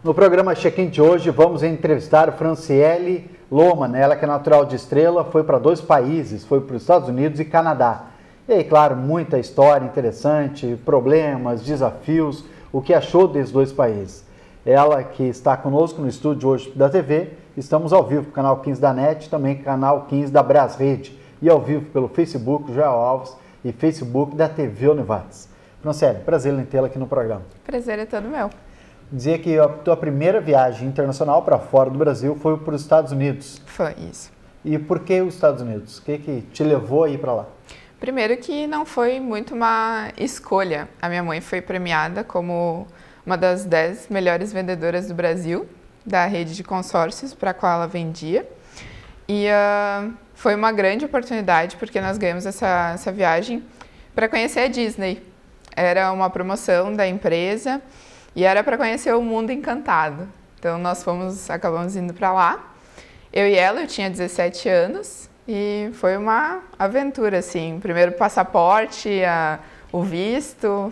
No programa Check-in de hoje, vamos entrevistar Franciele Lohmann, ela que é natural de Estrela, foi para 2 países, foi para os Estados Unidos e Canadá. E aí, claro, muita história interessante, problemas, desafios, o que achou desses 2 países. Ela que está conosco no estúdio hoje da TV, estamos ao vivo, canal 15 da NET, também canal 15 da Brasrede, e ao vivo pelo Facebook Joel Alves e Facebook da TV Univates. Franciele, prazer em tê-la aqui no programa. Prazer é todo meu. Dizer que a tua primeira viagem internacional para fora do Brasil foi para os Estados Unidos. Foi isso. E por que os Estados Unidos? O que te levou a ir para lá? Primeiro que não foi muito uma escolha. A minha mãe foi premiada como uma das 10 melhores vendedoras do Brasil, da rede de consórcios para a qual ela vendia. E foi uma grande oportunidade porque nós ganhamos essa viagem para conhecer a Disney. Era uma promoção da empresa. E era para conhecer o mundo encantado. Então nós acabamos indo para lá. Eu e ela, eu tinha 17 anos e foi uma aventura, assim. Primeiro passaporte, o visto,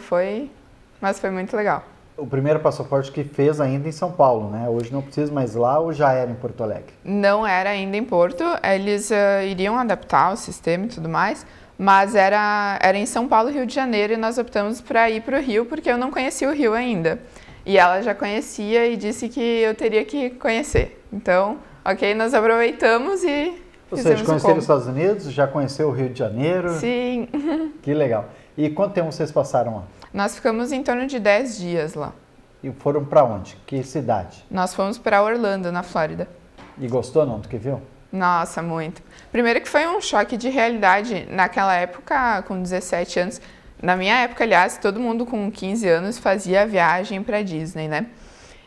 mas foi muito legal. O primeiro passaporte que fez ainda em São Paulo, né? Hoje não precisa mais lá ou já era em Porto Alegre? Não era ainda em Porto, eles iriam adaptar o sistema e tudo mais. Mas era em São Paulo, Rio de Janeiro, e nós optamos para ir para o Rio, porque eu não conhecia o Rio ainda. E ela já conhecia e disse que eu teria que conhecer. Então, ok, nós aproveitamos e fizemos o conheceram os Estados Unidos, já conheceu o Rio de Janeiro? Sim. Que legal. E quanto tempo vocês passaram lá? Nós ficamos em torno de 10 dias lá. E foram para onde? Que cidade? Nós fomos para Orlando, na Flórida. E gostou não do que viu? Nossa, muito. Primeiro que foi um choque de realidade. Naquela época, com 17 anos, na minha época, aliás, todo mundo com 15 anos fazia a viagem para Disney, né?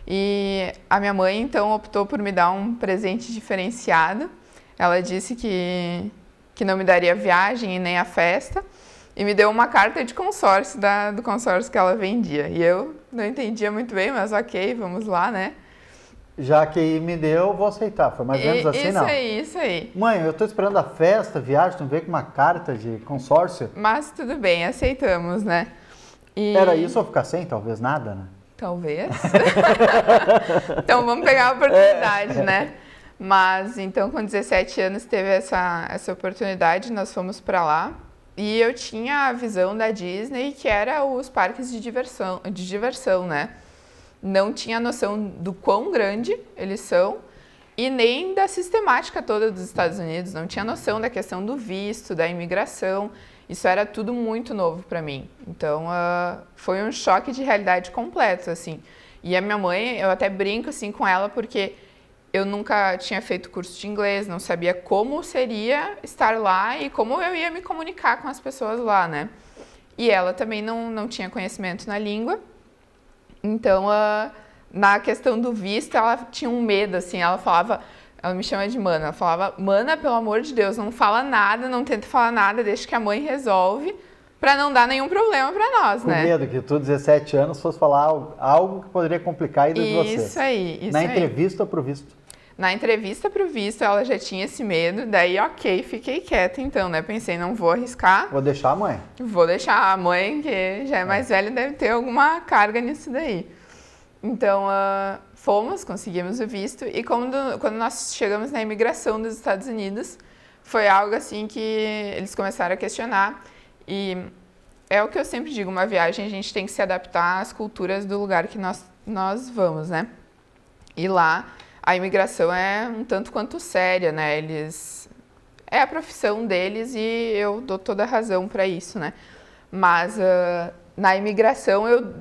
E a minha mãe, então, optou por me dar um presente diferenciado. Ela disse que não me daria a viagem e nem a festa. E me deu uma carta de consórcio, do consórcio que ela vendia. E eu não entendia muito bem, mas ok, vamos lá, né? Já que me deu, vou aceitar. Foi mais ou menos assim, não? Isso aí. Mãe, eu tô esperando a festa, a viagem, tu veio com uma carta de consórcio? Mas tudo bem, aceitamos, né? Era isso ou ficar sem? Talvez nada, né? Talvez. Então vamos pegar a oportunidade, né? Mas então com 17 anos teve essa oportunidade, nós fomos para lá. E eu tinha a visão da Disney, que era os parques de diversão, né? Não tinha noção do quão grande eles são e nem da sistemática toda dos Estados Unidos. Não tinha noção da questão do visto, da imigração. Isso era tudo muito novo para mim. Então, foi um choque de realidade completo, assim. E a minha mãe, eu até brinco assim com ela porque eu nunca tinha feito curso de inglês, não sabia como seria estar lá e como eu ia me comunicar com as pessoas lá, né? E ela também não tinha conhecimento na língua. Então, na questão do visto, ela tinha um medo, assim, ela me chama de Mana, ela falava, Mana, pelo amor de Deus, não fala nada, não tenta falar nada, deixa que a mãe resolve, para não dar nenhum problema para nós, né? Com medo que tu, 17 anos, fosse falar algo que poderia complicar a ida de vocês. Isso aí. Na entrevista pro visto? Na entrevista pro visto, ela já tinha esse medo, daí ok, fiquei quieta então, né? Pensei, não vou arriscar. Vou deixar a mãe. Vou deixar a mãe, que já é mais velha, deve ter alguma carga nisso daí. Então, conseguimos o visto e quando nós chegamos na imigração dos Estados Unidos, foi algo assim que eles começaram a questionar e é o que eu sempre digo, uma viagem a gente tem que se adaptar às culturas do lugar que nós vamos, né? E lá a imigração é um tanto quanto séria, né? É a profissão deles e eu dou toda a razão para isso, né? Mas na imigração eu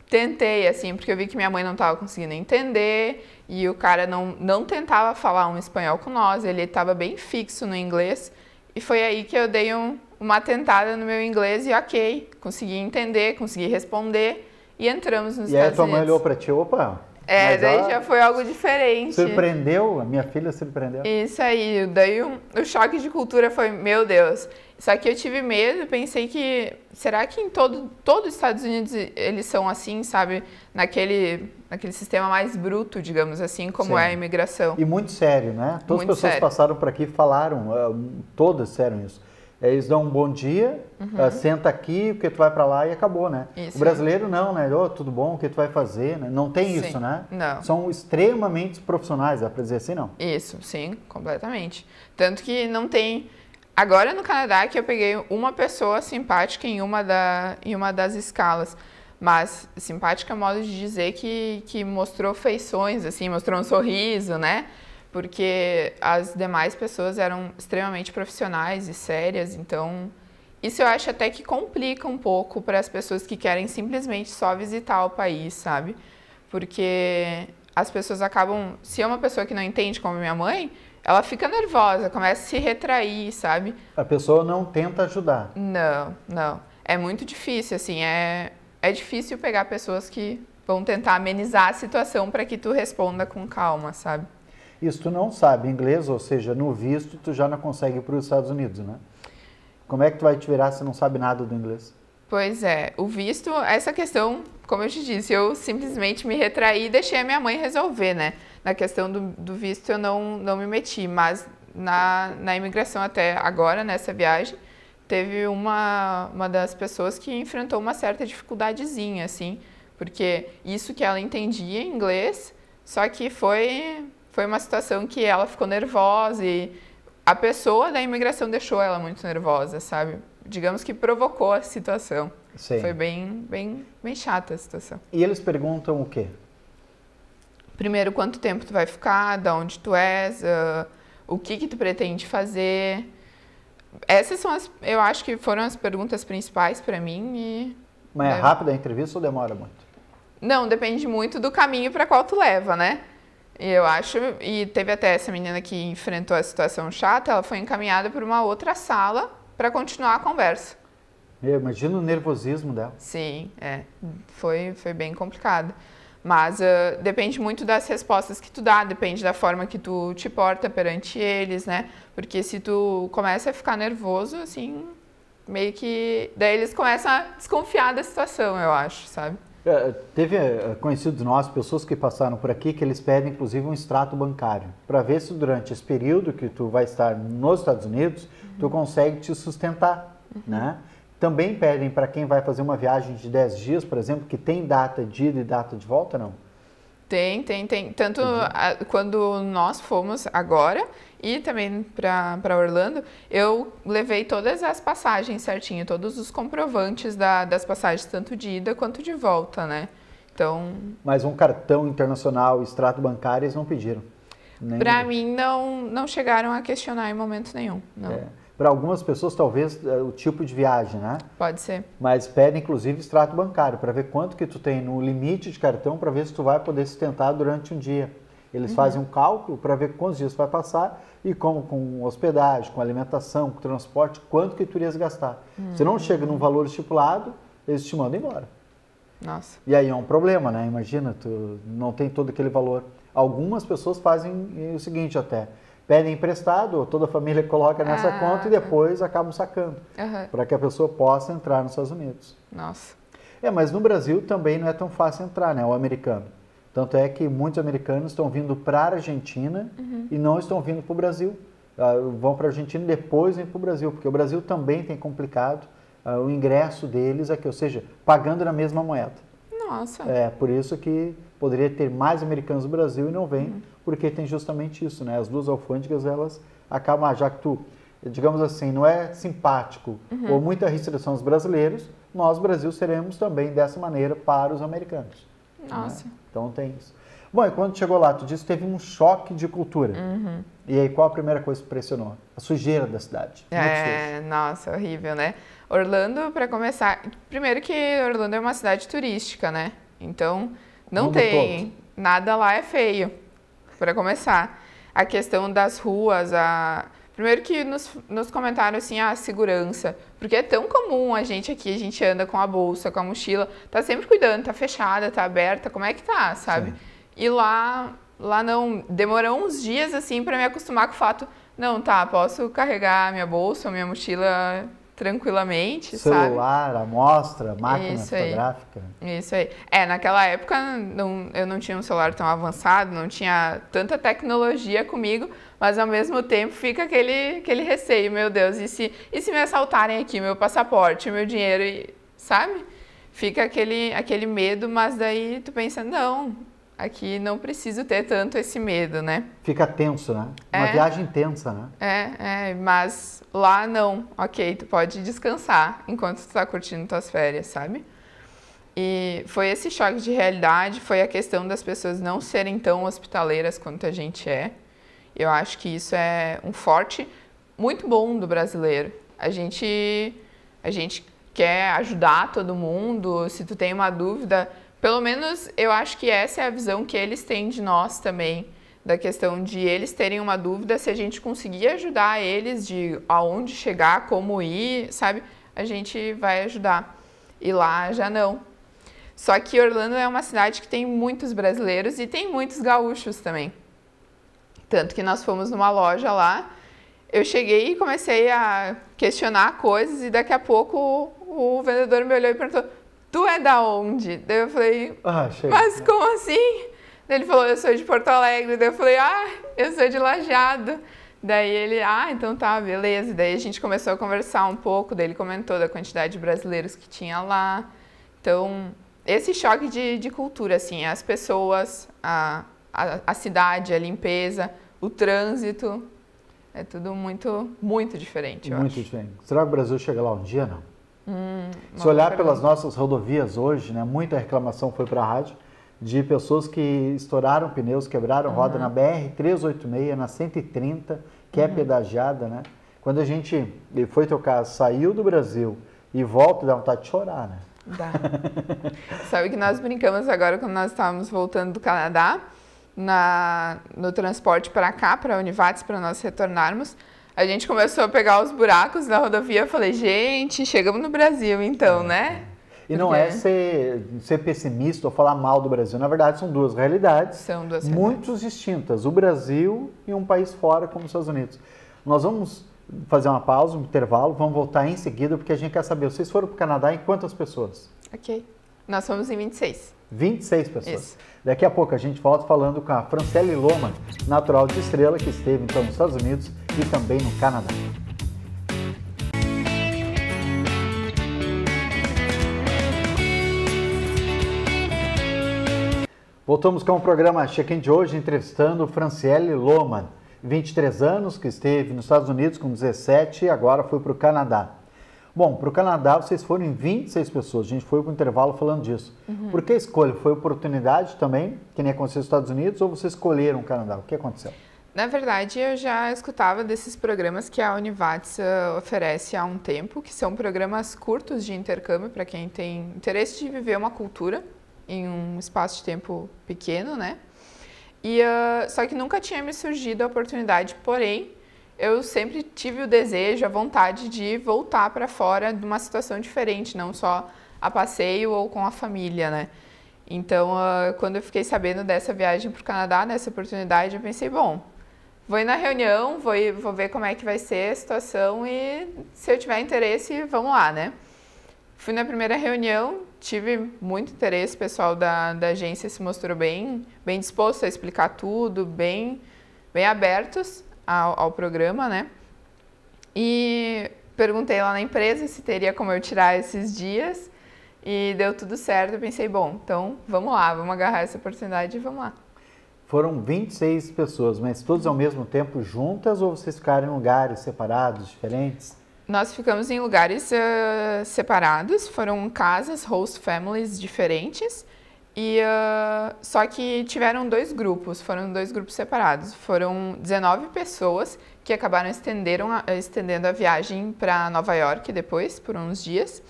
tentei, assim, porque eu vi que minha mãe não estava conseguindo entender e o cara não tentava falar um espanhol com nós, ele estava bem fixo no inglês e foi aí que eu dei uma tentada no meu inglês e ok, consegui entender, consegui responder e entramos nos Estados Unidos. E aí tua mãe olhou para ti, opa... daí já foi algo diferente. Surpreendeu? A minha filha surpreendeu? Isso aí, daí o choque de cultura foi, meu Deus. Só que eu tive medo, pensei que, será que em todo os Estados Unidos eles são assim, sabe? Naquele sistema mais bruto, digamos assim, como Sim. é a imigração. E muito sério, né? Todas as pessoas que passaram por aqui falaram, todas disseram isso. Eles dão um bom dia, senta aqui, porque tu vai para lá e acabou, né? Isso. O brasileiro não, né? Oh, tudo bom, o que tu vai fazer? Né? Não tem Sim. isso, né? Não. São extremamente profissionais, dá para dizer assim, não? Isso, sim, completamente. Tanto que não tem... Agora no Canadá que eu peguei uma pessoa simpática em uma das escalas. Mas simpática é modo de dizer que mostrou feições, assim, mostrou um sorriso, né? Porque as demais pessoas eram extremamente profissionais e sérias, então isso eu acho até que complica um pouco para as pessoas que querem simplesmente só visitar o país, sabe? Porque as pessoas acabam, se é uma pessoa que não entende como minha mãe, ela fica nervosa, começa a se retrair, sabe? A pessoa não tenta ajudar. Não. É muito difícil, assim, é difícil pegar pessoas que vão tentar amenizar a situação para que tu responda com calma, sabe? Isso tu não sabe inglês, ou seja, no visto tu já não consegue ir para os Estados Unidos, né? Como é que tu vai te virar se não sabe nada do inglês? Pois é, o visto, essa questão, como eu te disse, eu simplesmente me retraí e deixei a minha mãe resolver, né? Na questão do visto eu não me meti, mas na imigração até agora, nessa viagem, teve uma das pessoas que enfrentou uma certa dificuldadezinha, assim, porque isso que ela entendia em inglês, só que foi uma situação que ela ficou nervosa e a pessoa da imigração deixou ela muito nervosa, sabe? Digamos que provocou a situação. Sim. Foi bem chata a situação. E eles perguntam o quê? Primeiro, quanto tempo tu vai ficar, de onde tu és, o que tu pretende fazer. Essas são eu acho que foram as perguntas principais para mim. Mas é rápida a entrevista ou demora muito? Não, depende muito do caminho para qual tu leva, né? Eu acho, e teve até essa menina que enfrentou a situação chata, ela foi encaminhada para uma outra sala para continuar a conversa. Eu imagino o nervosismo dela. Sim, foi bem complicado. Mas depende muito das respostas que tu dá, depende da forma que tu te porta perante eles, né? Porque se tu começa a ficar nervoso, assim, meio que... Daí eles começam a desconfiar da situação, eu acho, sabe? Teve conhecidos nossos, pessoas que passaram por aqui, que eles pedem inclusive um extrato bancário, para ver se durante esse período que tu vai estar nos Estados Unidos, tu consegue te sustentar, né? Também pedem para quem vai fazer uma viagem de 10 dias, por exemplo, que tem data de ida e data de volta, não? Tem. Tanto quando nós fomos agora e também para Orlando, eu levei todas as passagens certinho, todos os comprovantes das passagens, tanto de ida quanto de volta, né? Então... Mas um cartão internacional, extrato bancário, eles não pediram? Para mim, não chegaram a questionar em momento nenhum, não. Para algumas pessoas, talvez, o tipo de viagem, né? Pode ser. Mas pedem, inclusive, extrato bancário, para ver quanto que tu tem no limite de cartão, para ver se tu vai poder sustentar durante um dia. Eles fazem um cálculo para ver quantos dias tu vai passar e como com hospedagem, com alimentação, com transporte, quanto que tu irias gastar. Se não chega num valor estipulado, eles te mandam embora. Nossa. E aí é um problema, né? Imagina, tu não tem todo aquele valor. Algumas pessoas fazem o seguinte até... Pedem emprestado, toda a família coloca nessa conta e depois acabam sacando, para que a pessoa possa entrar nos Estados Unidos. Nossa. Mas no Brasil também não é tão fácil entrar, né, o americano. Tanto é que muitos americanos estão vindo para a Argentina e não estão vindo para o Brasil. Vão para a Argentina e depois vêm para o Brasil, porque o Brasil também tem complicado o ingresso deles aqui, ou seja, pagando na mesma moeda. Nossa. Por isso que poderia ter mais americanos no Brasil e não vem, porque tem justamente isso, né? As duas alfândegas, elas acabam, já que tu, digamos assim, não é simpático ou muita restrição aos brasileiros, nós, Brasil, seremos também dessa maneira para os americanos. Nossa. Né? Então tem isso. Bom, e quando chegou lá, tu disse que teve um choque de cultura. E aí, qual a primeira coisa que pressionou? A sujeira da cidade. Nossa, horrível, né? Orlando, para começar, primeiro que Orlando é uma cidade turística, né? Então, não tem, nada lá é feio, para começar. A questão das ruas, primeiro que nos comentaram assim, a segurança, porque é tão comum a gente aqui, a gente anda com a bolsa, com a mochila, tá sempre cuidando, tá fechada, tá aberta, como é que tá, sabe? Sim. E lá não, demorou uns dias assim para me acostumar com o fato, não, tá, posso carregar minha bolsa, minha mochila tranquilamente, celular, sabe? amostra, máquina Isso fotográfica. Isso aí. Naquela época eu não tinha um celular tão avançado, não tinha tanta tecnologia comigo, mas ao mesmo tempo fica aquele receio, meu Deus, e se me assaltarem aqui meu passaporte, meu dinheiro, sabe? Fica aquele medo, mas daí tu pensa, não, aqui não preciso ter tanto esse medo, né? Fica tenso, né? Uma viagem tensa, né? Mas lá não. Ok, tu pode descansar enquanto tu tá curtindo tuas férias, sabe? E foi esse choque de realidade, foi a questão das pessoas não serem tão hospitaleiras quanto a gente é. Eu acho que isso é um forte muito bom do brasileiro. A gente quer ajudar todo mundo, se tu tem uma dúvida, pelo menos eu acho que essa é a visão que eles têm de nós também, da questão de eles terem uma dúvida, se a gente conseguir ajudar eles de aonde chegar, como ir, sabe? A gente vai ajudar. E lá já não. Só que Orlando é uma cidade que tem muitos brasileiros e tem muitos gaúchos também. Tanto que nós fomos numa loja lá, eu cheguei e comecei a questionar coisas e daqui a pouco o vendedor me olhou e perguntou, tu é da onde? Daí eu falei, mas como assim? Daí ele falou, eu sou de Porto Alegre. Daí eu falei, eu sou de Lajeado. Daí ele, então tá, beleza. Daí a gente começou a conversar um pouco, daí ele comentou da quantidade de brasileiros que tinha lá. Então, esse choque de cultura, assim, as pessoas, a cidade, a limpeza, o trânsito, é tudo muito, muito diferente, eu acho. Muito diferente. Será que o Brasil chega lá um dia, não? Se olhar pelas nossas rodovias hoje, né, muita reclamação foi para a rádio de pessoas que estouraram pneus, quebraram roda na BR-386, na 130, que é pedagiada, né? Quando a gente foi tocar, saiu do Brasil e volta, dá vontade de chorar, né? Dá. Sabe que nós brincamos agora quando nós estávamos voltando do Canadá, no transporte para cá, para Univates, para nós retornarmos, a gente começou a pegar os buracos na rodovia. Eu falei, gente, chegamos no Brasil então, né? E não é ser pessimista ou falar mal do Brasil. Na verdade, são duas realidades muito distintas. O Brasil e um país fora, como os Estados Unidos. Nós vamos fazer uma pausa, um intervalo, vamos voltar em seguida, porque a gente quer saber, vocês foram para o Canadá em quantas pessoas? Ok. Nós fomos em 26. 26 pessoas. Isso. Daqui a pouco a gente volta falando com a Franciele Lohmann, natural de Estrela, que esteve então nos Estados Unidos e também no Canadá. Voltamos com o programa Check-in de hoje, entrevistando Franciele Lohmann, 23 anos, que esteve nos Estados Unidos com 17 e agora foi para o Canadá. Bom, para o Canadá vocês foram em 26 pessoas, a gente foi para o intervalo falando disso. Por que a escolha? Foi oportunidade também, que nem aconteceu nos Estados Unidos, ou vocês escolheram o Canadá? O que aconteceu? Na verdade, eu já escutava desses programas que a Univates oferece há um tempo, que são programas curtos de intercâmbio para quem tem interesse de viver uma cultura em um espaço de tempo pequeno, né? Só que nunca tinha me surgido a oportunidade, porém, eu sempre tive o desejo, a vontade de voltar para fora de uma situação diferente, não só a passeio ou com a família, né? Então, quando eu fiquei sabendo dessa viagem para o Canadá, nessa oportunidade, eu pensei, bom, vou ir na reunião, vou ver como é que vai ser a situação e se eu tiver interesse, vamos lá, né? Fui na primeira reunião, tive muito interesse, o pessoal da agência se mostrou bem disposto a explicar tudo, bem abertos ao programa, né? E perguntei lá na empresa se teria como eu tirar esses dias e deu tudo certo. Eu pensei, bom, então vamos lá, vamos agarrar essa oportunidade e vamos lá. Foram 26 pessoas, mas todos ao mesmo tempo juntas ou vocês ficaram em lugares separados, diferentes? Nós ficamos em lugares separados, foram casas, host families diferentes, só que tiveram foram dois grupos separados. Foram 19 pessoas que acabaram estendendo a viagem para Nova York depois, por uns dias.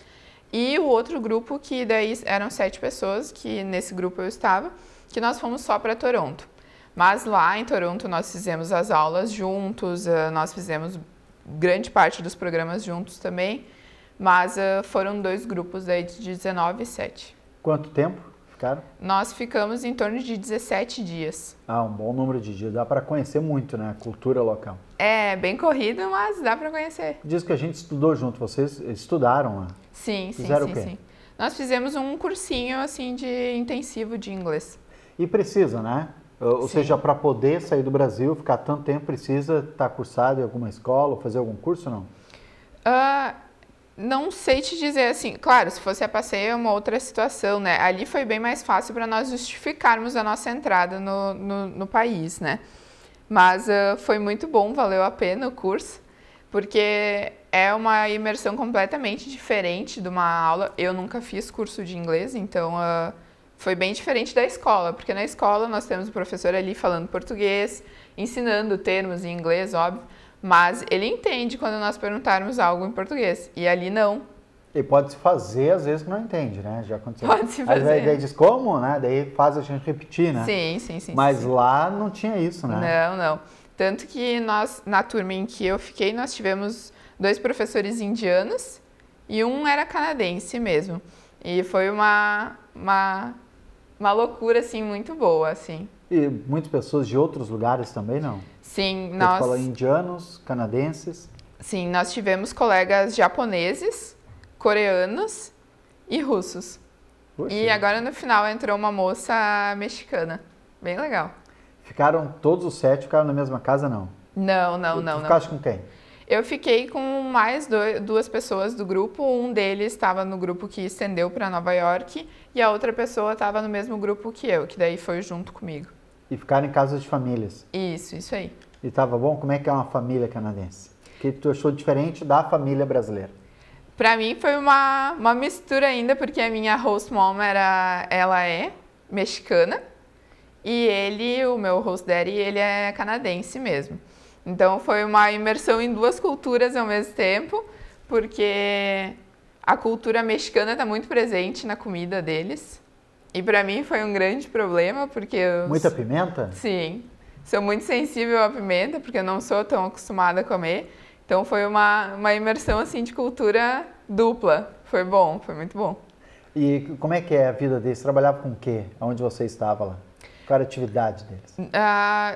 E o outro grupo, que daí eram 7 pessoas, que nesse grupo eu estava, que nós fomos só para Toronto. Mas lá em Toronto nós fizemos as aulas juntos, nós fizemos grande parte dos programas juntos também, mas foram 2 grupos daí de 19 e 7. Quanto tempo ficaram? Nós ficamos em torno de 17 dias. Ah, um bom número de dias. Dá para conhecer muito, né? A cultura local. É bem corrido, mas dá para conhecer. Diz que a gente estudou junto. Vocês estudaram lá? Sim, Fizeram sim, o quê? sim. Nós fizemos um cursinho, assim, de intensivo de inglês. E precisa, né? Ou Sim. seja, para poder sair do Brasil, ficar tanto tempo, precisa estar cursado em alguma escola ou fazer algum curso, não? Não sei te dizer assim, claro, se fosse a passeio é uma outra situação, né? Ali foi bem mais fácil para nós justificarmos a nossa entrada no país, né? Mas foi muito bom, valeu a pena o curso, porque é uma imersão completamente diferente de uma aula. Eu nunca fiz curso de inglês, então foi bem diferente da escola, porque na escola nós temos o professor ali falando português, ensinando termos em inglês, óbvio, mas ele entende quando nós perguntarmos algo em português, e ali não. E pode se fazer, às vezes, que não entende, né? Já aconteceu. Pode se fazer. Aí daí diz como, né? Daí faz a gente repetir, né? Sim. Mas sim. lá não tinha isso, né? Não. Tanto que nós, na turma em que eu fiquei, nós tivemos 2 professores indianos e um era canadense mesmo. E foi uma loucura, assim, muito boa, assim. E muitas pessoas de outros lugares também, não? Sim, Você falou indianos, canadenses. Sim, nós tivemos colegas japoneses, coreanos e russos. Puxa. E agora no final entrou uma moça mexicana. Bem legal. Ficaram todos os 7, ficaram na mesma casa, não? Não. Ficaste com quem? Eu fiquei com mais 2 pessoas do grupo. Um deles estava no grupo que estendeu para Nova York e a outra pessoa estava no mesmo grupo que eu, que daí foi junto comigo. E ficaram em casas de famílias. Isso aí. E tava bom? Como é que é uma família canadense? O que tu achou diferente da família brasileira? Pra mim foi uma mistura ainda, porque a minha host mom ela é mexicana e ele, o meu host daddy, ele é canadense mesmo. Então foi uma imersão em 2 culturas ao mesmo tempo, porque a cultura mexicana está muito presente na comida deles. E pra mim foi um grande problema, porque Muita pimenta? Sim, sou muito sensível à pimenta, porque eu não sou tão acostumada a comer. Então foi uma imersão assim de cultura dupla. Foi bom, foi muito bom. E como é que é a vida deles? Trabalhava com o quê? Onde você estava lá? Qual era a atividade deles?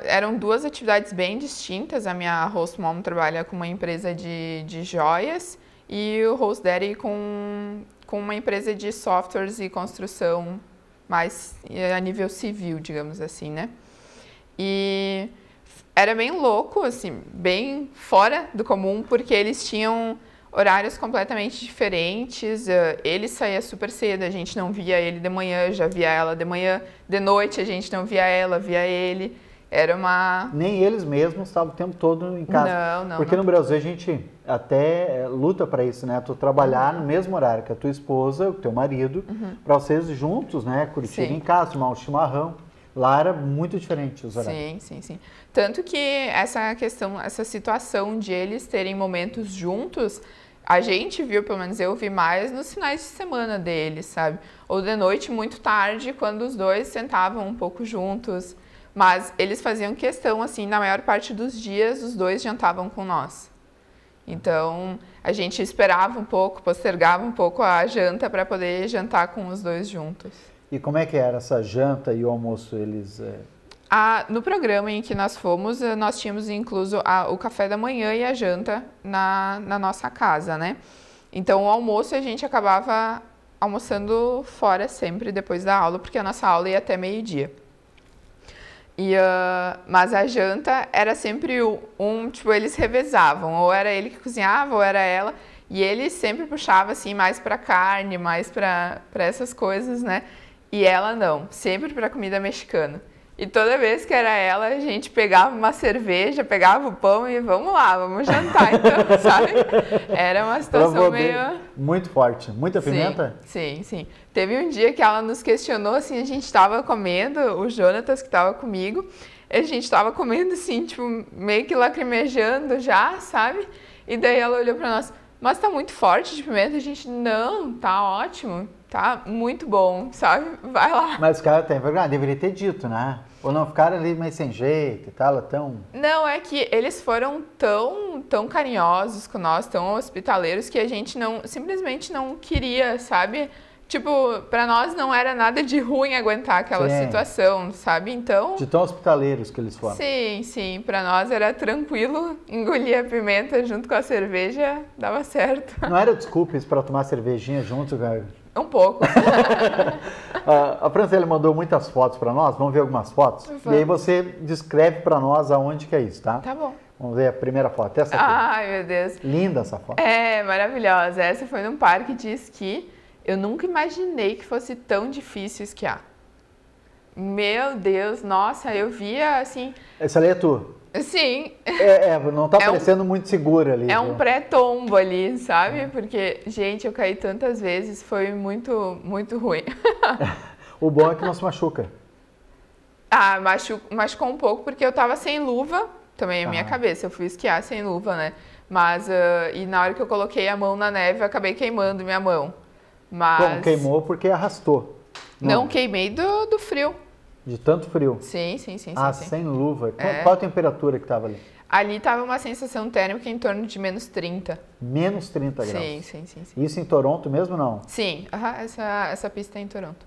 Eram 2 atividades bem distintas. A minha host mom trabalha com uma empresa de joias e o host daddy com uma empresa de softwares e construção mais a nível civil, digamos assim, né? E era bem louco, assim, bem fora do comum, porque eles tinham horários completamente diferentes. Ele saía super cedo, a gente não via ele de manhã, já via ela de manhã. De noite a gente não via ela, via ele. Era uma... Nem eles mesmos estavam o tempo todo em casa. Não. Porque no Brasil a gente até luta para isso, né? Tu trabalhar no mesmo horário que a tua esposa, o teu marido, para vocês juntos, né? Curtirem em casa, tomar um chimarrão. Lá era muito diferente os horários. Sim. Tanto que essa situação de eles terem momentos juntos, a gente viu, pelo menos eu vi mais nos finais de semana deles, sabe? Ou de noite, muito tarde, quando os 2 sentavam um pouco juntos. Mas eles faziam questão, assim, na maior parte dos dias, os 2 jantavam com nós. Então, a gente esperava um pouco, postergava um pouco a janta para poder jantar com os 2 juntos. E como é que era essa janta e o almoço? Eles... No programa em que nós fomos, nós tínhamos incluso o café da manhã e a janta na nossa casa, né? Então, o almoço a gente acabava almoçando fora sempre depois da aula, porque a nossa aula ia até meio-dia. Mas a janta era sempre tipo, eles revezavam, ou era ele que cozinhava, ou era ela, e ele sempre puxava, assim, mais pra carne, mais pra essas coisas, né? E ela não, sempre pra comida mexicana. E toda vez que era ela, a gente pegava uma cerveja, pegava o pão e vamos lá, vamos jantar, então, sabe? Era uma situação meio... Muito forte. Muita pimenta? Sim. Teve um dia que ela nos questionou, assim, a gente estava comendo, o Jonatas que estava comigo, a gente estava comendo, assim, tipo, meio que lacrimejando já, sabe? E daí ela olhou pra nós, mas tá muito forte de pimenta? A gente, não, tá ótimo, tá muito bom, sabe? Vai lá. Mas os caras têm vergonha, deveria ter dito, né? Ou não, ficaram ali meio sem jeito e tal, tão... Não, é que eles foram tão carinhosos com nós, tão hospitaleiros, que a gente simplesmente não queria, sabe? tipo, pra nós não era nada de ruim aguentar aquela Sim. situação, sabe? Então, De tão hospitaleiros que eles foram. sim, pra nós era tranquilo, engolir a pimenta junto com a cerveja, dava certo. Não era desculpa isso para tomar cervejinha junto, cara? Um pouco. A Franciele mandou muitas fotos para nós, vamos ver algumas fotos? Vamos. E aí você descreve para nós aonde que é isso, tá? Tá bom. Vamos ver a primeira foto, essa aqui. Ai, meu Deus. Linda essa foto. É, maravilhosa. Essa foi num parque de esqui. Eu nunca imaginei que fosse tão difícil esquiar. Meu Deus, nossa, eu via assim... Essa ali é tu? Sim, Não tá parecendo muito segura ali. é viu? um pré-tombo ali, sabe? Porque, gente, eu caí tantas vezes, foi muito, muito ruim. O bom é que não se machuca. Ah, machucou um pouco porque eu tava sem luva, também a minha cabeça, eu fui esquiar sem luva, né? Mas, e na hora que eu coloquei a mão na neve, eu acabei queimando minha mão. Mas... Como queimou porque arrastou. Não queimei do frio. De tanto frio. Sim. Sem luva. É. Qual a temperatura que tava ali? Ali tava uma sensação térmica em torno de menos 30. Menos 30 graus. Sim. Isso em Toronto mesmo, não? Sim, essa pista é em Toronto.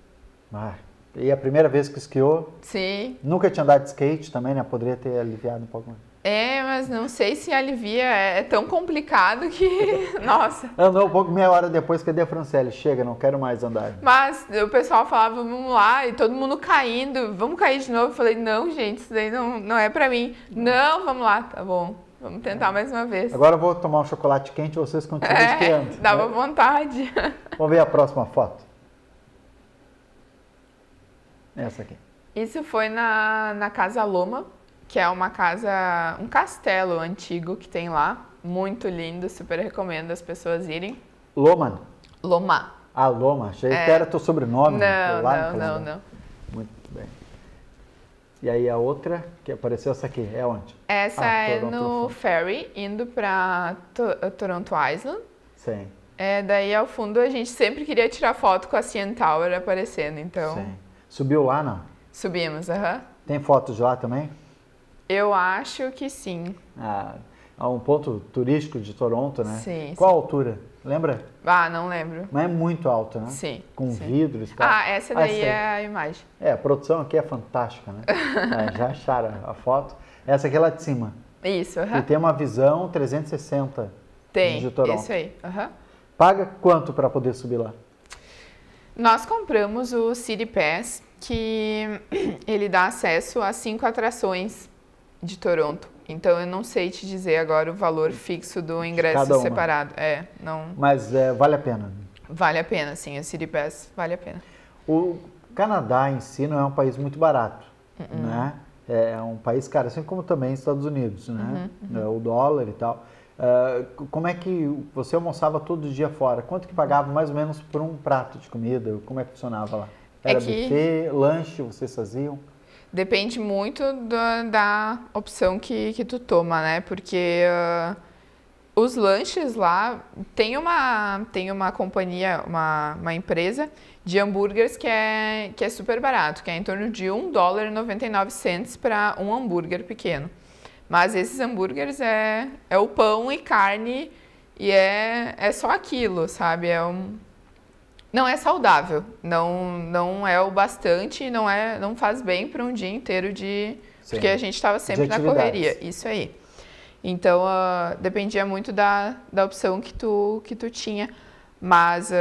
Ah, e a primeira vez que esquiou? Sim. Nunca tinha andado de skate também, né? Poderia ter aliviado um pouco mais. É, mas não sei se alivia, é tão complicado que... Nossa. Andou um pouco, meia hora depois, cadê a Franciele? Chega, não quero mais andar. Mas o pessoal falava, vamos lá, e todo mundo caindo, vamos cair de novo. Eu falei, não, gente, isso daí não é pra mim. Não, vamos lá, tá bom, vamos tentar mais uma vez. Agora eu vou tomar um chocolate quente e vocês continuam esquiando. Dava vontade. Vamos ver a próxima foto. Essa aqui. Isso foi na Casa Loma, que é uma casa, um castelo antigo que tem lá. Muito lindo, super recomendo as pessoas irem. Loman? Loma. Ah, Loma. Achei que era teu sobrenome. Não. Muito bem. E aí a outra, que apareceu essa aqui, é onde? Essa é Toronto no ferry, indo pra Toronto Island. Sim. Daí ao fundo a gente sempre queria tirar foto com a CN Tower aparecendo, então... Sim. Subiu lá, não? Subimos, aham. Tem fotos de lá também? Eu acho que sim. É um ponto turístico de Toronto, né? Sim. Qual a altura? Lembra? Ah, não lembro. Mas é muito alto, né? Sim. Com sim. vidros e tal. Essa daí é a imagem. A produção aqui é fantástica, né? Já acharam a foto. Essa aqui é lá de cima. Isso, E tem uma visão 360 de Toronto. Isso aí. Paga quanto para poder subir lá? Nós compramos o City Pass, que ele dá acesso a 5 atrações de Toronto. Então eu não sei te dizer agora o valor fixo do ingresso separado. Não. Mas vale a pena. Vale a pena, sim. O City Pass vale a pena. O Canadá em si não é um país muito barato, né? É um país caro, assim como também os Estados Unidos, né? O dólar e tal. Como é que você almoçava todo dia fora? Quanto que pagava mais ou menos por um prato de comida? Como é que funcionava lá? Era buffet, lanche, vocês faziam? Depende muito da opção que tu toma, né? Porque os lanches lá, tem uma companhia, uma empresa de hambúrgueres que é super barato, que é em torno de $1,99 para um hambúrguer pequeno. Mas esses hambúrgueres é o pão e carne e é só aquilo, sabe? Não é saudável, não é o bastante, não faz bem para um dia inteiro porque a gente estava sempre na correria, isso aí. Então, dependia muito da opção que tu tinha, mas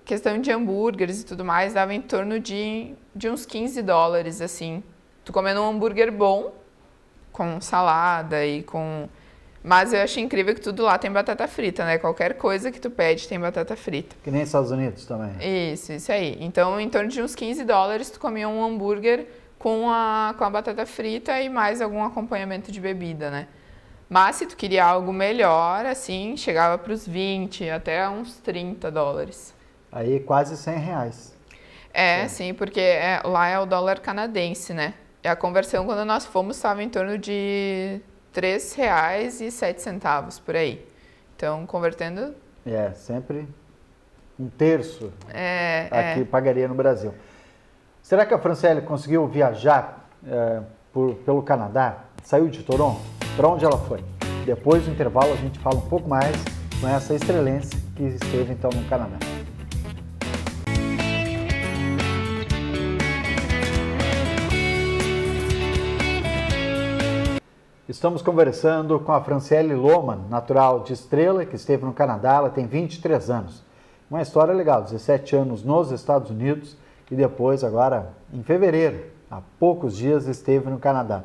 questão de hambúrgueres e tudo mais, dava em torno de uns $15, assim. Tu comendo um hambúrguer bom, com salada e com... Mas eu acho incrível que tudo lá tem batata frita, né? Qualquer coisa que tu pede tem batata frita. Que nem Estados Unidos também. Isso aí. Então, em torno de uns $15, tu comia um hambúrguer com a batata frita e mais algum acompanhamento de bebida, né? Mas se tu queria algo melhor, assim, chegava para os 20, até uns $30. Aí quase R$100. Sim, porque lá é o dólar canadense, né? E a conversão, quando nós fomos, estava em torno de R$3,07 por aí. Então, convertendo... Sempre um terço aqui pagaria no Brasil. Será que a Franciele conseguiu viajar pelo Canadá? Saiu de Toronto? Para onde ela foi? Depois do intervalo a gente fala um pouco mais com essa estrelense que esteve então no Canadá. Estamos conversando com a Franciele Lohmann, natural de Estrela, que esteve no Canadá. Ela tem 23 anos. Uma história legal, 17 anos nos Estados Unidos e depois, agora, em fevereiro, há poucos dias, esteve no Canadá.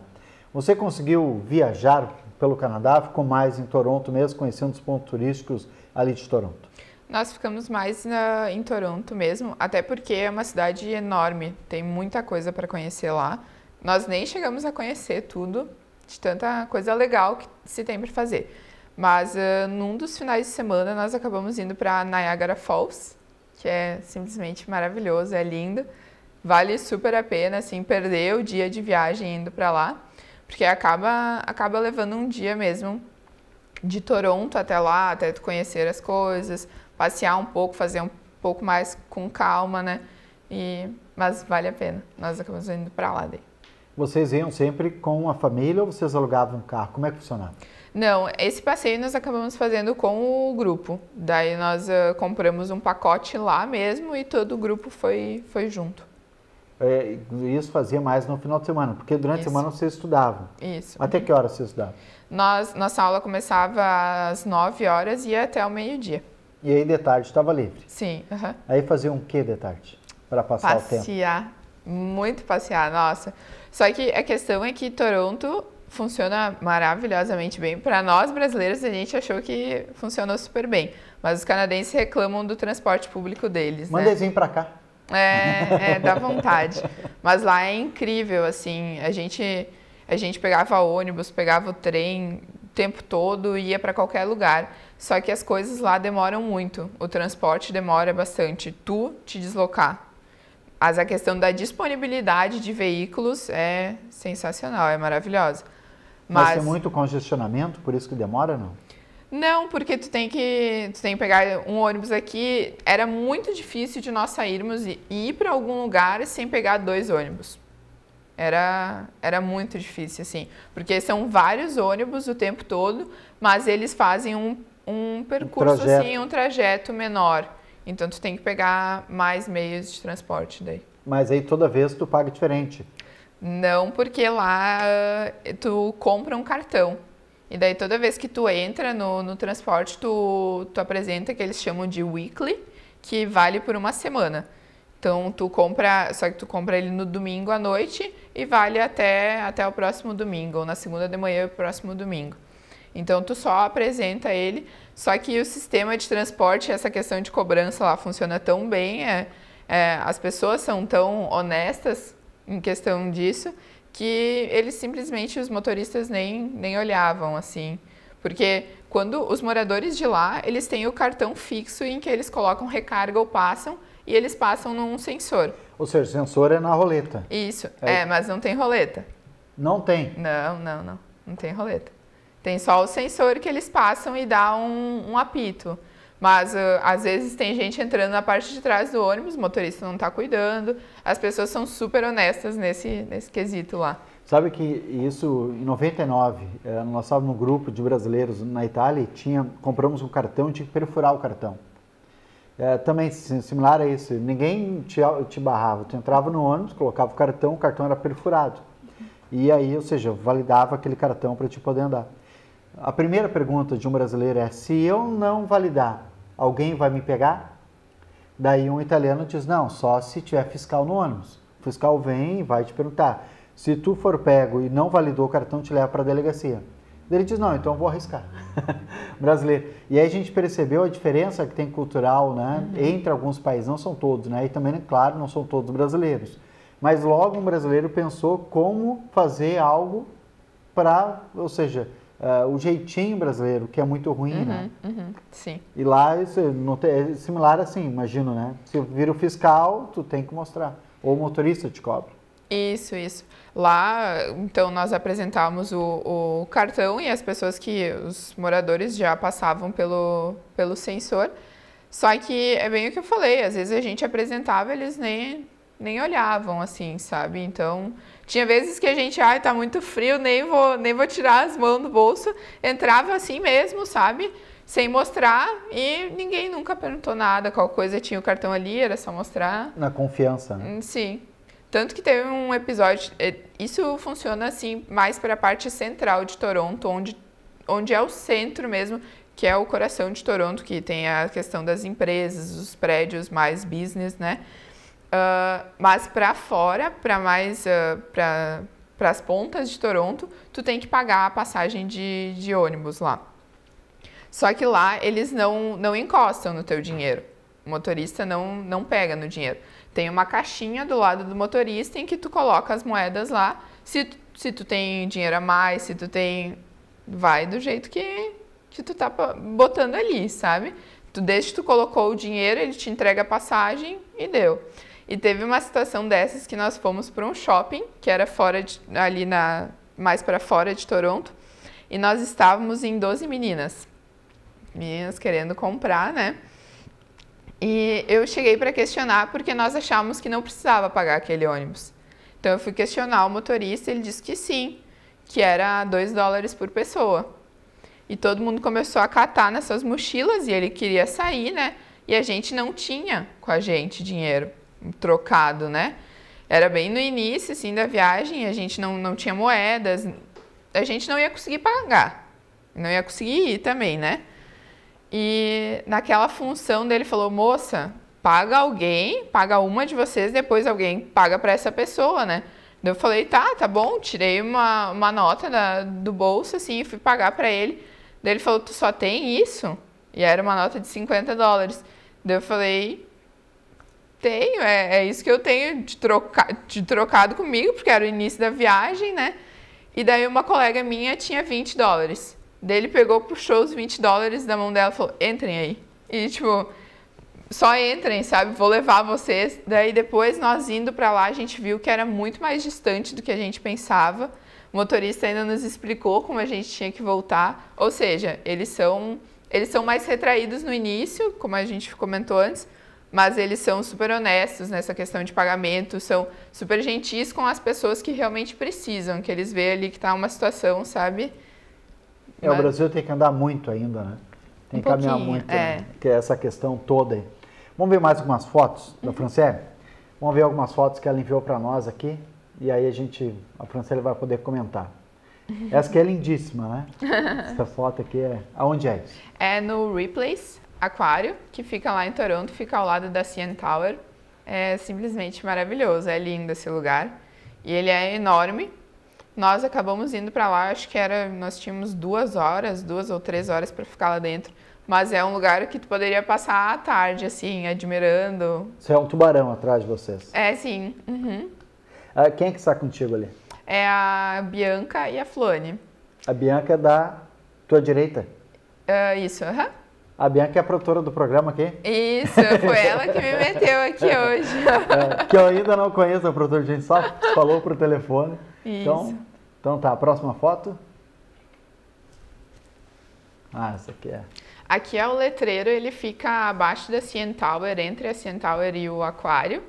Você conseguiu viajar pelo Canadá? Ficou mais em Toronto mesmo, conhecendo os pontos turísticos ali de Toronto? Nós ficamos mais em Toronto mesmo, até porque é uma cidade enorme, tem muita coisa para conhecer lá. Nós nem chegamos a conhecer tudo, de tanta coisa legal que se tem para fazer. Mas num dos finais de semana nós acabamos indo para Niagara Falls, que é simplesmente maravilhoso, é lindo. Vale super a pena, assim, perder o dia de viagem indo para lá, porque acaba levando um dia mesmo de Toronto até lá, até tu conhecer as coisas, passear um pouco, fazer um pouco mais com calma, né? Mas vale a pena. Nós acabamos indo para lá daí. Vocês iam sempre com a família ou vocês alugavam um carro? Como é que funcionava? Não, esse passeio nós acabamos fazendo com o grupo. Daí nós compramos um pacote lá mesmo e todo o grupo foi junto. Isso fazia mais no final de semana, porque durante a semana vocês estudavam. Isso. Até que hora vocês estudavam? Nossa aula começava às 9 horas e ia até o meio-dia. E aí de tarde estava livre? Sim. Uhum. Aí faziam o que de tarde? Para passar o tempo? Passear. Muito passear, nossa. Só que a questão é que Toronto funciona maravilhosamente bem. Para nós brasileiros, a gente achou que funcionou super bem. Mas os canadenses reclamam do transporte público deles, Manda eles vir para cá. Dá vontade. Mas lá é incrível, assim. A gente pegava ônibus, pegava o trem o tempo todo e ia para qualquer lugar. Só que as coisas lá demoram muito. O transporte demora bastante. Tu te deslocar. Mas a questão da disponibilidade de veículos é sensacional, é maravilhosa. Mas tem muito congestionamento, por isso que demora, não? Não, porque tu tem que pegar um ônibus aqui. Era muito difícil de nós sairmos e ir para algum lugar sem pegar 2 ônibus. Era muito difícil, assim. Porque são vários ônibus o tempo todo, mas eles fazem um percurso, assim, um trajeto menor. Então, tu tem que pegar mais meios de transporte daí. Mas aí toda vez tu paga diferente? Não, porque lá tu compra um cartão. E daí toda vez que tu entra no transporte, tu apresenta que eles chamam de weekly, que vale por uma semana. Então, só que tu compra ele no domingo à noite e vale até o próximo domingo, ou na segunda de manhã, o próximo domingo. Então, tu só apresenta ele, só que o sistema de transporte, essa questão de cobrança lá funciona tão bem, as pessoas são tão honestas em questão disso, que eles simplesmente, os motoristas nem olhavam, assim. Porque quando os moradores de lá, eles têm o cartão fixo em que eles colocam recarga ou passam, e eles passam num sensor. Ou seja, o sensor é na roleta. Isso, mas não tem roleta. Não tem? Não tem roleta. Tem só o sensor que eles passam e dá um apito. Mas, às vezes, tem gente entrando na parte de trás do ônibus, o motorista não está cuidando. As pessoas são super honestas nesse quesito lá. Sabe que isso, em 99, nós estávamos num grupo de brasileiros na Itália e compramos um cartão e tinha que perfurar o cartão. Também similar a isso, ninguém te barrava. Tu entrava no ônibus, colocava o cartão era perfurado. E aí, ou seja, validava aquele cartão para te poder andar. A primeira pergunta de um brasileiro é: se eu não validar, alguém vai me pegar? Daí um italiano diz: não, só se tiver fiscal no ônibus. O fiscal vem e vai te perguntar. Se tu for pego e não validou o cartão, te leva para a delegacia. Ele diz: não, então eu vou arriscar. Brasileiro. E aí a gente percebeu a diferença que tem cultural, né, entre alguns países, não são todos, né, e também, claro, não são todos brasileiros. Mas logo um brasileiro pensou como fazer algo para, ou seja, o jeitinho brasileiro, que é muito ruim, né? Sim. E lá isso é similar assim, imagino, né? Se vira o fiscal, tu tem que mostrar. Ou o motorista te cobra. Isso. Lá, então, nós apresentávamos o cartão e os moradores já passavam pelo sensor. Só que é bem o que eu falei, às vezes a gente apresentava, eles nem olhavam, assim, sabe? Então, tinha vezes que a gente, tá muito frio, nem vou tirar as mãos do bolso. Entrava assim mesmo, sabe? Sem mostrar, e ninguém nunca perguntou nada, qual coisa tinha o cartão ali, era só mostrar. Na confiança, né? Sim. Tanto que teve um episódio, isso funciona assim mais para a parte central de Toronto, onde é o centro mesmo, que é o coração de Toronto, que tem a questão das empresas, os prédios mais business, né? Mas para fora, para mais para as pontas de Toronto, tu tem que pagar a passagem de ônibus lá. Só que lá eles não encostam no teu dinheiro. O motorista não pega no dinheiro. Tem uma caixinha do lado do motorista em que tu coloca as moedas lá. Se tu tem dinheiro a mais, se tu tem... Vai do jeito que tu tá botando ali, sabe? Desde que tu colocou o dinheiro, ele te entrega a passagem e deu. E teve uma situação dessas que nós fomos para um shopping, que era mais para fora de Toronto, e nós estávamos em 12 meninas querendo comprar, né? E eu cheguei para questionar porque nós achávamos que não precisava pagar aquele ônibus. Então eu fui questionar o motorista, ele disse que sim, que era $2 por pessoa. E todo mundo começou a catar nessas mochilas e ele queria sair, né? E a gente não tinha com a gente dinheiro trocado, né? Era bem no início, assim, da viagem, a gente não tinha moedas, a gente não ia conseguir pagar, não ia conseguir ir também, né? E naquela função dele falou, moça, paga alguém, paga uma de vocês, depois alguém paga para essa pessoa, né? Daí eu falei, tá bom, tirei uma nota do bolso, assim, e fui pagar para ele. Daí ele falou, tu só tem isso? E era uma nota de $50. Daí eu falei, tenho, é isso que eu tenho de trocado comigo, porque era o início da viagem, né? E daí uma colega minha tinha $20. Daí ele pegou, puxou os $20 da mão dela e falou, entrem aí. E tipo, só entrem, sabe? Vou levar vocês. Daí depois nós indo pra lá, a gente viu que era muito mais distante do que a gente pensava. O motorista ainda nos explicou como a gente tinha que voltar. Ou seja, eles são mais retraídos no início, como a gente comentou antes, mas eles são super honestos nessa questão de pagamento, são super gentis com as pessoas que realmente precisam, que eles veem ali que tá uma situação, sabe? O Brasil tem que andar muito ainda, né? Tem que caminhar muito, né? Que é essa questão toda aí. Vamos ver mais algumas fotos da Franciele? Vamos ver algumas fotos que ela enviou para nós aqui. E aí a Franciele vai poder comentar. Essa aqui é lindíssima, né? Essa foto aqui aonde é isso? É no Ripley's Aquário, que fica lá em Toronto, fica ao lado da CN Tower. É simplesmente maravilhoso, é lindo esse lugar. E ele é enorme. Nós acabamos indo para lá, acho que nós tínhamos 2 ou 3 horas para ficar lá dentro. Mas é um lugar que tu poderia passar a tarde, assim, admirando. Isso é um tubarão atrás de vocês? É, sim. Uhum. Quem é que está contigo ali? É a Bianca e a Floane. A Bianca é da tua direita? Isso, aham. A Bianca é a produtora do programa aqui? Isso, foi ela que me meteu aqui hoje. Que eu ainda não conheço a produtora, a gente só falou por telefone. Isso. Então tá, a próxima foto. Essa aqui é. Aqui é o letreiro, ele fica abaixo da CN Tower, entre a CN Tower e o aquário.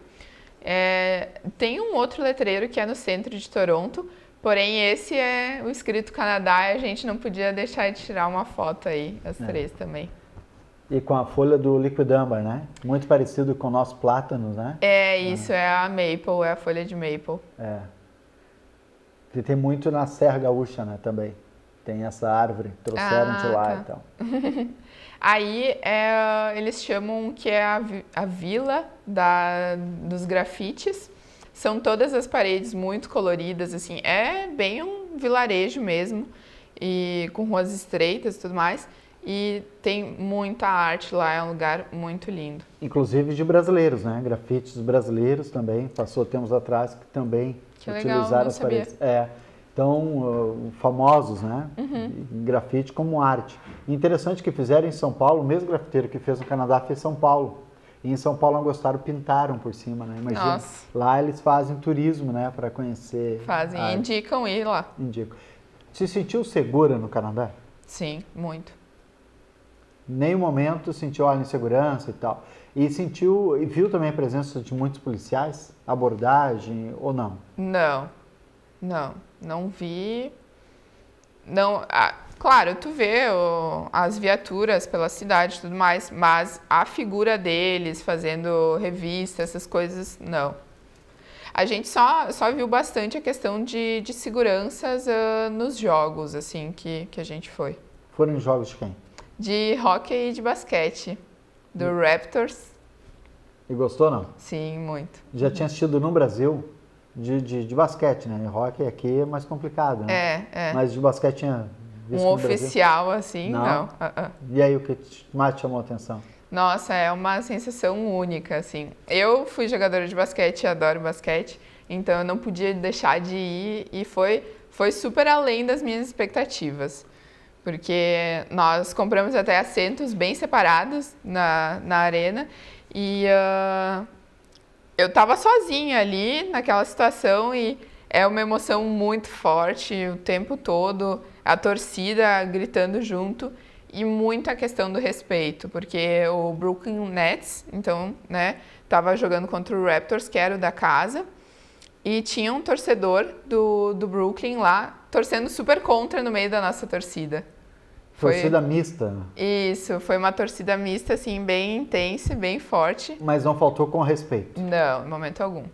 Tem um outro letreiro que é no centro de Toronto, porém esse é o escrito Canadá e a gente não podia deixar de tirar uma foto aí, as três também. E com a folha do Liquid Amber, né? Muito parecido com o nosso plátano, né? Isso, é a maple, é a folha de maple. Que tem muito na Serra Gaúcha, né, também. Tem essa árvore, trouxeram de lá e tal. Aí eles chamam que é a vila dos grafites. São todas as paredes muito coloridas, assim. É bem um vilarejo mesmo, e com ruas estreitas e tudo mais. E tem muita arte lá, é um lugar muito lindo. Inclusive de brasileiros, né? Grafites brasileiros também. Passou tempos atrás que também utilizaram as paredes. Então, famosos, né? Grafite como arte. Interessante que fizeram em São Paulo, o mesmo grafiteiro que fez no Canadá fez em São Paulo. E em São Paulo não gostaram, pintaram por cima, né? Imagina. Nossa. Lá eles fazem turismo, né? Para conhecer. Fazem, indicam ir lá. Indicam. Se sentiu segura no Canadá? Sim, muito. Em nenhum momento sentiu insegurança e tal. E viu também a presença de muitos policiais? Abordagem ou não? Não vi. Não, claro, tu vê as viaturas pela cidade e tudo mais, mas a figura deles fazendo revista, essas coisas, não. A gente só viu bastante a questão de seguranças nos jogos, assim, que a gente foi. Foram em jogos de quem? De hóquei e de basquete, do Raptors. E gostou, não? Sim, muito. Já tinha assistido no Brasil de basquete, né? E hóquei aqui é mais complicado, né? Mas de basquete tinha visto Um no Brasil? oficial, assim, não. E aí, o que mais te chamou a atenção? Nossa, é uma sensação única, assim. Eu fui jogadora de basquete, adoro basquete, então eu não podia deixar de ir e foi super além das minhas expectativas. Porque nós compramos até assentos bem separados na arena e eu tava sozinha ali naquela situação e é uma emoção muito forte o tempo todo, a torcida gritando junto e muito a questão do respeito, porque o Brooklyn Nets, então, né, tava jogando contra o Raptors, que era o da casa, e tinha um torcedor do Brooklyn lá torcendo super contra no meio da nossa torcida. Torcida mista. Isso, foi uma torcida mista, assim, bem intensa, bem forte. Mas não faltou com respeito. Não, em momento algum.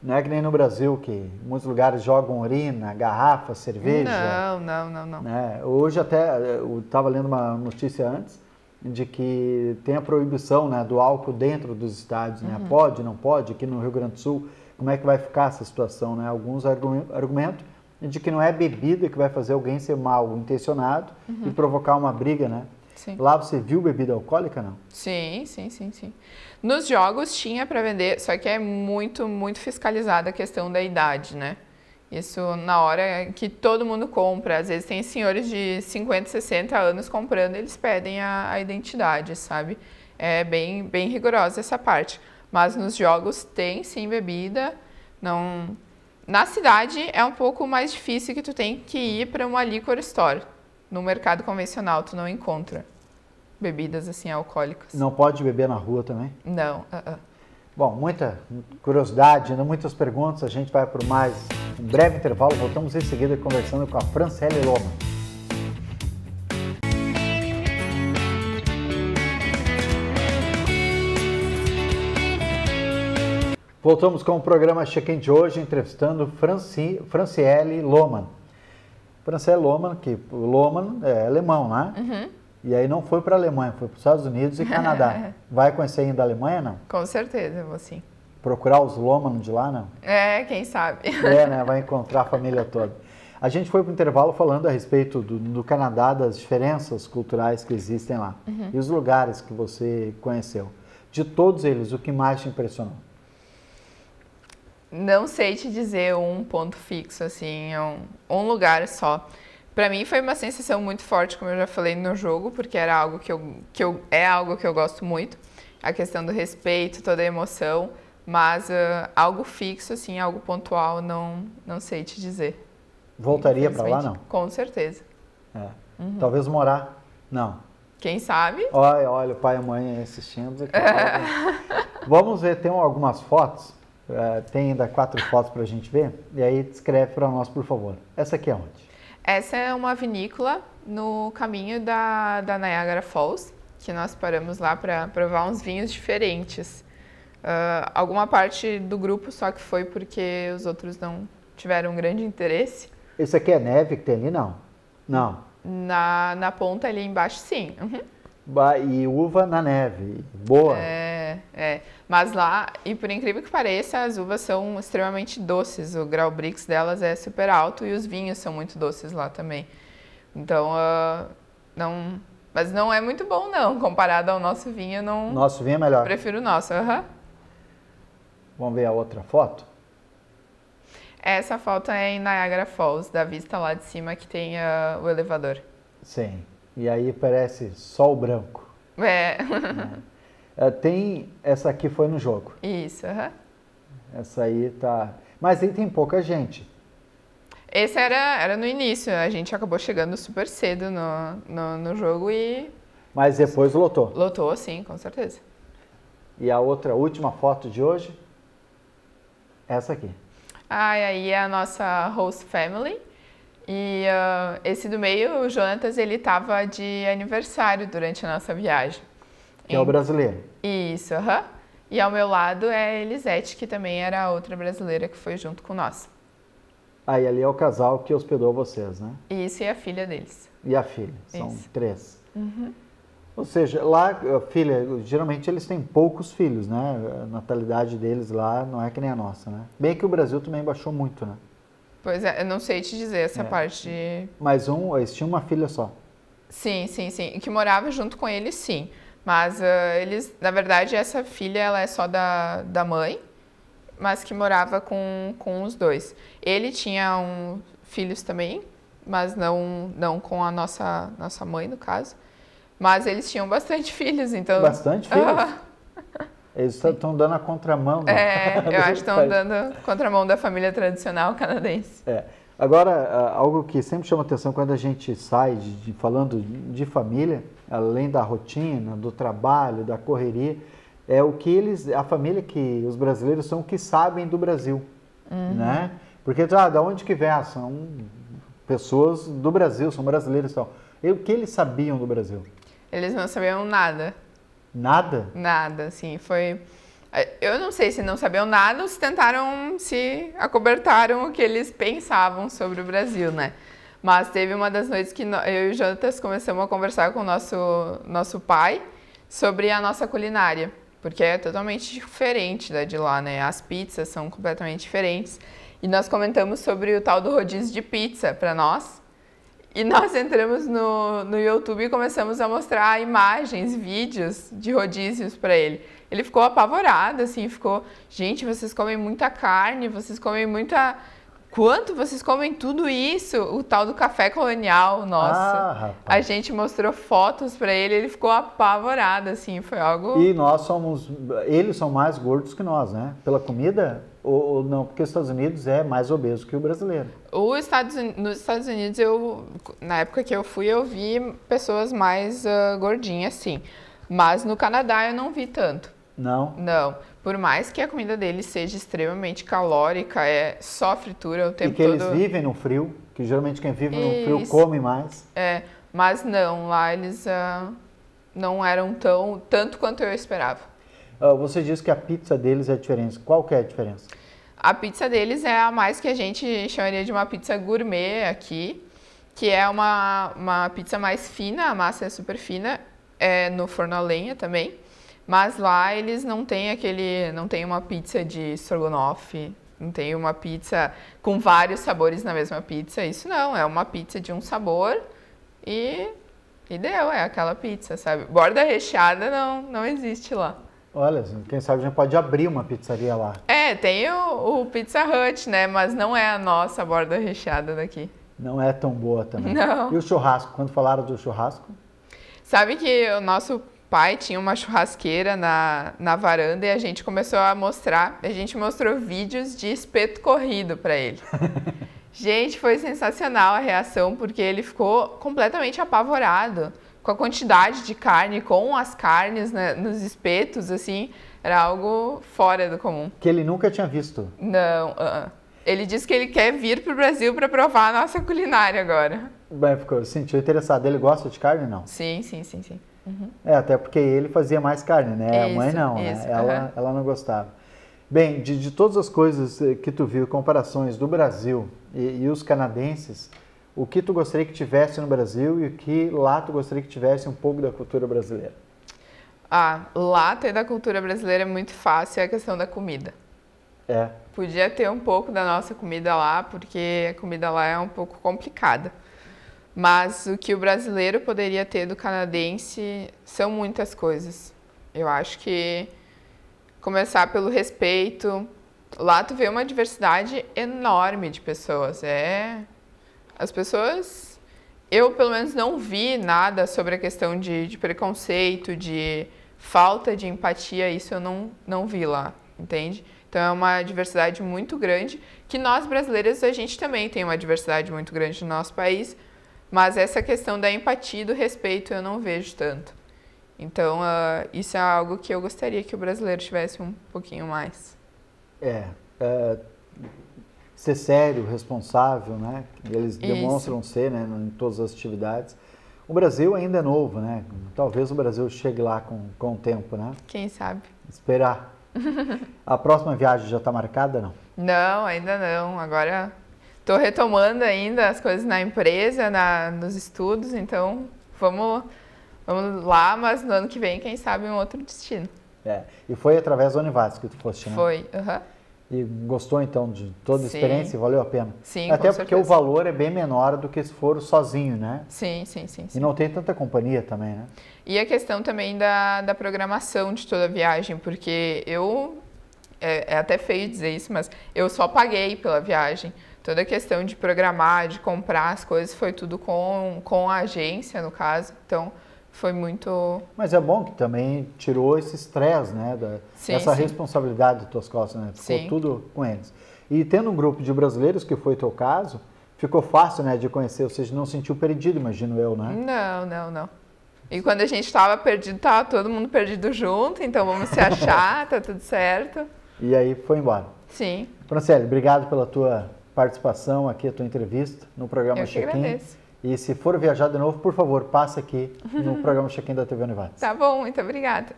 Não é que nem no Brasil, que em muitos lugares jogam urina, garrafa, cerveja. Não. Né? Hoje até, eu estava lendo uma notícia antes, de que tem a proibição, né, do álcool dentro dos estádios. Né? Pode, não pode? Aqui no Rio Grande do Sul, como é que vai ficar essa situação? Né? Alguns argumentam de que não é bebida que vai fazer alguém ser mal intencionado e provocar uma briga, né? Sim. Lá você viu bebida alcoólica, não? Sim. Nos jogos tinha para vender, só que é muito fiscalizada a questão da idade, né? Isso na hora que todo mundo compra. Às vezes tem senhores de 50, 60 anos comprando, eles pedem a identidade, sabe? É bem rigorosa essa parte. Mas nos jogos tem sim bebida, não... Na cidade é um pouco mais difícil, que tu tem que ir para uma liquor store. No mercado convencional tu não encontra bebidas assim alcoólicas. Não pode beber na rua também? Não. Bom, muita curiosidade, ainda muitas perguntas. A gente vai para mais um breve intervalo. Voltamos em seguida conversando com a Franciele Loma. Voltamos com o programa Check-in de hoje, entrevistando Franciele Lohmann. Franciele Lohmann, que o Lohmann é alemão, né? E aí não foi para a Alemanha, foi para os Estados Unidos e Canadá. Vai conhecer ainda a Alemanha, não? Com certeza, vou sim. Procurar os Lohmann de lá, não? Quem sabe. Né? Vai encontrar a família toda. A gente foi para o intervalo falando a respeito do Canadá, das diferenças culturais que existem lá. E os lugares que você conheceu. De todos eles, o que mais te impressionou? Não sei te dizer um ponto fixo, assim, um lugar só. Para mim foi uma sensação muito forte, como eu já falei no jogo, porque era algo é algo que eu gosto muito. A questão do respeito, toda a emoção, mas algo fixo, assim, algo pontual, não sei te dizer. Voltaria para lá, não? Com certeza. Talvez morar? Não. Quem sabe? Olha, o pai e a mãe assistindo. Vamos ver, tem algumas fotos. Tem ainda 4 fotos para a gente ver. E aí descreve para nós, por favor. Essa aqui é onde? Essa é uma vinícola no caminho da Niagara Falls, que nós paramos lá para provar uns vinhos diferentes. Alguma parte do grupo só que foi porque os outros não tiveram um grande interesse. Esse aqui é neve que tem ali, não? Não. Na ponta ali embaixo, sim. E uva na neve. Boa. Mas lá, e por incrível que pareça, as uvas são extremamente doces. O grau Brix delas é super alto e os vinhos são muito doces lá também. Então, mas não é muito bom não, comparado ao nosso vinho, não. Nosso vinho é melhor. Prefiro o nosso. Vamos ver a outra foto? Essa foto é em Niagara Falls, da vista lá de cima que tem o elevador. Sim. E aí parece sol branco. Tem, essa aqui foi no jogo. Isso, Essa aí tá... Mas aí tem pouca gente. Esse era no início, a gente acabou chegando super cedo no jogo e... Mas depois lotou. Lotou, sim, com certeza. E a última foto de hoje? Essa aqui. Aí é a nossa host family. E esse do meio, o Jonatas, ele estava de aniversário durante a nossa viagem. Que é o brasileiro. Isso, E ao meu lado é a Elisete, que também era a outra brasileira que foi junto com nós. Aí ali é o casal que hospedou vocês, né? Isso, e a filha deles. E a filha, são Isso. 3. Ou seja, lá, a filha, geralmente eles têm poucos filhos, né? A natalidade deles lá não é que nem a nossa, né? Bem que o Brasil também baixou muito, né? Pois é, eu não sei te dizer essa parte de... Mas eles tinham uma filha só. Sim. Que morava junto com eles, sim. Mas eles, na verdade, essa filha, ela é só da mãe, mas que morava com os dois. Ele tinha filhos também, mas não com a nossa mãe, no caso. Mas eles tinham bastante filhos, então... Bastante filhos? Eles estão dando a contramão. Né? Eu acho que estão dando a contramão da família tradicional canadense. Agora, algo que sempre chama atenção quando a gente sai falando de família, além da rotina, do trabalho, da correria, é o que a família que os brasileiros são, o que sabem do Brasil, né? Porque, da onde que vem? São pessoas do Brasil, são brasileiros e tal. E o que eles sabiam do Brasil? Eles não sabiam nada. Nada? Nada, assim, foi... Eu não sei se não sabiam nada ou se acobertaram o que eles pensavam sobre o Brasil, né? Mas teve uma das noites que eu e o Jonatas começamos a conversar com o nosso pai sobre a nossa culinária, porque é totalmente diferente da de lá, né? As pizzas são completamente diferentes. E nós comentamos sobre o tal do rodízio de pizza para nós. E nós entramos no YouTube e começamos a mostrar imagens, vídeos de rodízios para ele. Ele ficou apavorado, assim, gente, vocês comem muita carne, vocês comem muita... Quanto vocês comem tudo isso? O tal do café colonial, nossa. A gente mostrou fotos para ele, ele ficou apavorado, assim, foi algo... E eles são mais gordos que nós, né? Pela comida... Ou não, porque os Estados Unidos é mais obeso que o brasileiro. Nos Estados Unidos, na época que eu fui, eu vi pessoas mais gordinhas, sim. Mas no Canadá eu não vi tanto. Não? Não. Por mais que a comida deles seja extremamente calórica, é só fritura o tempo todo. E que eles vivem no frio, que geralmente quem vive no frio come mais. Mas não, lá eles não eram tanto quanto eu esperava. Você disse que a pizza deles é diferente. Qual que é a diferença? A pizza deles é a mais que a gente chamaria de uma pizza gourmet aqui, que é uma pizza mais fina, a massa é super fina, é no forno a lenha também, mas lá eles não têm uma pizza de estrogonofe, não tem uma pizza com vários sabores na mesma pizza, isso não, é uma pizza de um sabor e deu, é aquela pizza, sabe? Borda recheada não existe lá. Olha, quem sabe a gente pode abrir uma pizzaria lá. Tem o Pizza Hut, né? Mas não é a nossa borda recheada daqui. Não é tão boa também. Não. E o churrasco? Quando falaram do churrasco? Sabe que o nosso pai tinha uma churrasqueira na varanda e a gente começou a gente mostrou vídeos de espeto corrido para ele. Gente, foi sensacional a reação, porque ele ficou completamente apavorado com a quantidade de carne, com as carnes, né, nos espetos, assim, era algo fora do comum. Que ele nunca tinha visto? Não, ele disse que ele quer vir para o Brasil para provar a nossa culinária agora. Bem, sentiu interessado. Ele gosta de carne, não? Sim. Uhum. Até porque ele fazia mais carne, né? Isso, a mãe não, isso, né? Ela não gostava. Bem, de todas as coisas que tu viu, comparações do Brasil e os canadenses, o que tu gostaria que tivesse no Brasil e o que lá tu gostaria que tivesse um pouco da cultura brasileira? Lá ter da cultura brasileira é muito fácil, é a questão da comida. Podia ter um pouco da nossa comida lá, porque a comida lá é um pouco complicada. Mas o que o brasileiro poderia ter do canadense são muitas coisas. Eu acho que começar pelo respeito. Lá tu vê uma diversidade enorme de pessoas. As pessoas... Eu, pelo menos, não vi nada sobre a questão de preconceito, de falta de empatia. Isso eu não vi lá, entende? Então, é uma diversidade muito grande, que nós, brasileiros, a gente também tem uma diversidade muito grande no nosso país, mas essa questão da empatia e do respeito eu não vejo tanto. Então, isso é algo que eu gostaria que o brasileiro tivesse um pouquinho mais. Ser sério, responsável, né? Eles demonstram ser, né, em todas as atividades. O Brasil ainda é novo, né? Talvez o Brasil chegue lá com o tempo, né? Quem sabe? Esperar. A próxima viagem já está marcada, não? Não, ainda não. Agora estou retomando ainda as coisas na empresa, nos estudos, então vamos lá, mas no ano que vem, quem sabe, um outro destino. E foi através da Univaz que tu foste, né? Foi, E gostou, então, de toda a experiência? Valeu a pena? Sim, até com porque certeza. o valor é bem menor do que se for sozinho, né? Sim. E não tem tanta companhia também, né? E a questão também da programação de toda a viagem, porque é até feio dizer isso, mas eu só paguei pela viagem. Toda a questão de programar, de comprar as coisas, foi tudo com a agência, no caso. Então, foi muito... Mas é bom que também tirou esse estresse, né? Essa responsabilidade das tuas costas, né? Ficou tudo com eles. E tendo um grupo de brasileiros, que foi o teu caso, ficou fácil, né, de conhecer, ou seja, não sentiu perdido, imagino eu, né? Não. E quando a gente estava perdido, estava todo mundo perdido junto, então vamos se achar, tá tudo certo. E aí foi embora. Sim. Franciele, obrigado pela tua participação aqui, a tua entrevista no programa Check-in. Eu que agradeço. E se for viajar de novo, por favor, passa aqui no programa Check-in da TV Univaz. Tá bom, muito obrigada.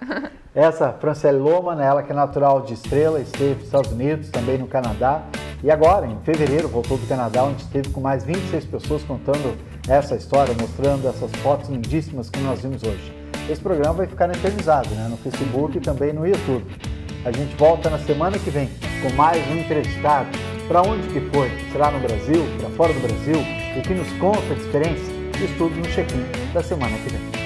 Essa, Franciele Lohmann, ela que é natural de Estrela, esteve nos Estados Unidos, também no Canadá. E agora, em fevereiro, voltou do Canadá, onde esteve com mais 26 pessoas contando essa história, mostrando essas fotos lindíssimas que nós vimos hoje. Esse programa vai ficar eternizado, né, no Facebook e também no YouTube. A gente volta na semana que vem com mais um entrevistado. Para onde que foi? Será no Brasil? Para fora do Brasil? O que nos conta a diferença? Isso tudo no Check-in da semana que vem.